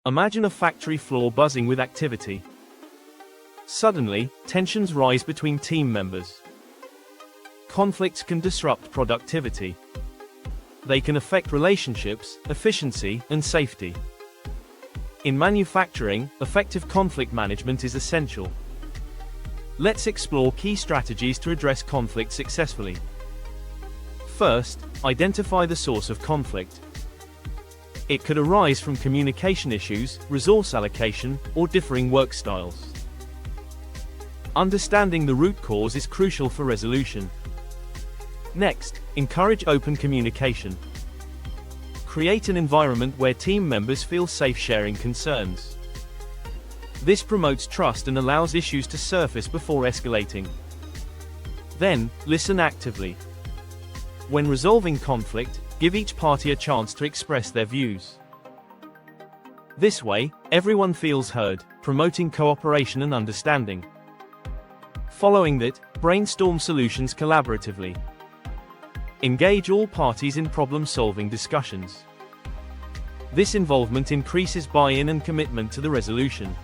Imagine a factory floor buzzing with activity. Suddenly, tensions rise between team members. Conflicts can disrupt productivity. They can affect relationships, efficiency, and safety. In manufacturing, effective conflict management is essential. Let's explore key strategies to address conflict successfully. First, identify the source of conflict. It could arise from communication issues, resource allocation, or differing work styles. Understanding the root cause is crucial for resolution. Next, encourage open communication. Create an environment where team members feel safe sharing concerns. This promotes trust and allows issues to surface before escalating. Then, listen actively. When resolving conflict, give each party a chance to express their views. This way, everyone feels heard, promoting cooperation and understanding. Following that, brainstorm solutions collaboratively. Engage all parties in problem-solving discussions. This involvement increases buy-in and commitment to the resolution.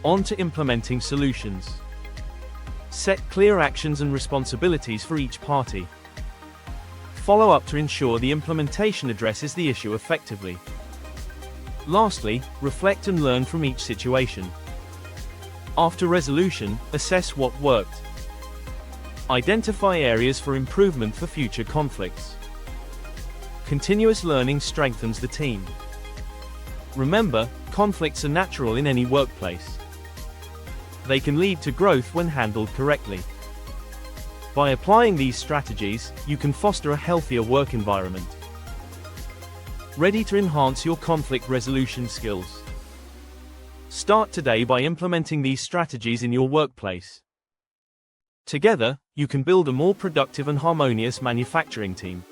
On to implementing solutions. Set clear actions and responsibilities for each party. Follow up to ensure the implementation addresses the issue effectively. Lastly, reflect and learn from each situation. After resolution, assess what worked. Identify areas for improvement for future conflicts. Continuous learning strengthens the team. Remember, conflicts are natural in any workplace. They can lead to growth when handled correctly. By applying these strategies, you can foster a healthier work environment. Ready to enhance your conflict resolution skills? Start today by implementing these strategies in your workplace. Together, you can build a more productive and harmonious manufacturing team.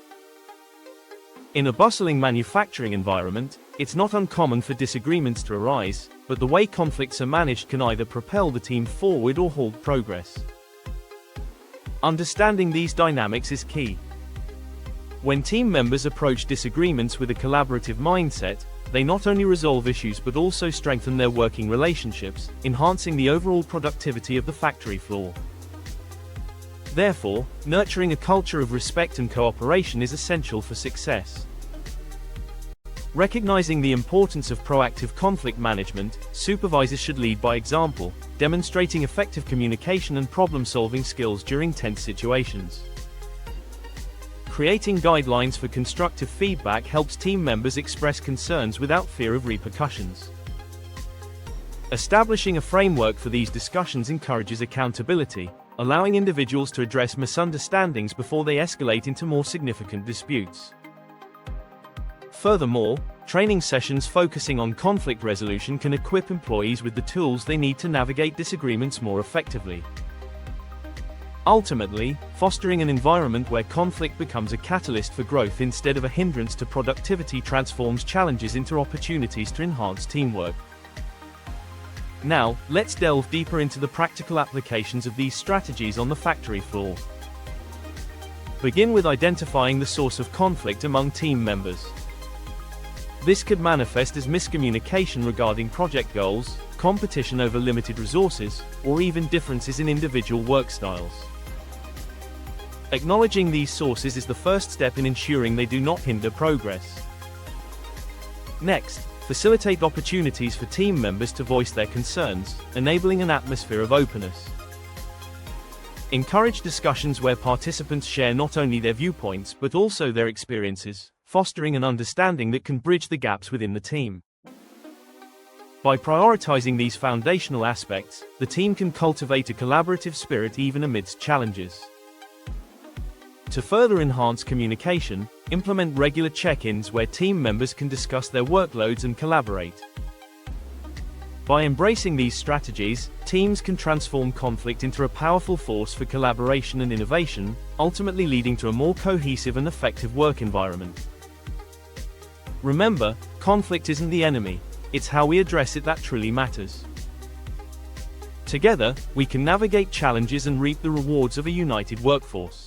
In a bustling manufacturing environment, it's not uncommon for disagreements to arise, but the way conflicts are managed can either propel the team forward or halt progress. Understanding these dynamics is key. When team members approach disagreements with a collaborative mindset, they not only resolve issues but also strengthen their working relationships, enhancing the overall productivity of the factory floor. Therefore, nurturing a culture of respect and cooperation is essential for success. Recognizing the importance of proactive conflict management, supervisors should lead by example, demonstrating effective communication and problem-solving skills during tense situations. Creating guidelines for constructive feedback helps team members express concerns without fear of repercussions. Establishing a framework for these discussions encourages accountability, allowing individuals to address misunderstandings before they escalate into more significant disputes. Furthermore, training sessions focusing on conflict resolution can equip employees with the tools they need to navigate disagreements more effectively. Ultimately, fostering an environment where conflict becomes a catalyst for growth instead of a hindrance to productivity transforms challenges into opportunities to enhance teamwork. Now, let's delve deeper into the practical applications of these strategies on the factory floor. Begin with identifying the source of conflict among team members. This could manifest as miscommunication regarding project goals, competition over limited resources, or even differences in individual work styles. Acknowledging these sources is the first step in ensuring they do not hinder progress. Next, facilitate opportunities for team members to voice their concerns, enabling an atmosphere of openness. Encourage discussions where participants share not only their viewpoints but also their experiences, fostering an understanding that can bridge the gaps within the team. By prioritizing these foundational aspects, the team can cultivate a collaborative spirit even amidst challenges. To further enhance communication, implement regular check-ins where team members can discuss their workloads and collaborate. By embracing these strategies, teams can transform conflict into a powerful force for collaboration and innovation, ultimately leading to a more cohesive and effective work environment. Remember, conflict isn't the enemy, it's how we address it that truly matters. Together, we can navigate challenges and reap the rewards of a united workforce.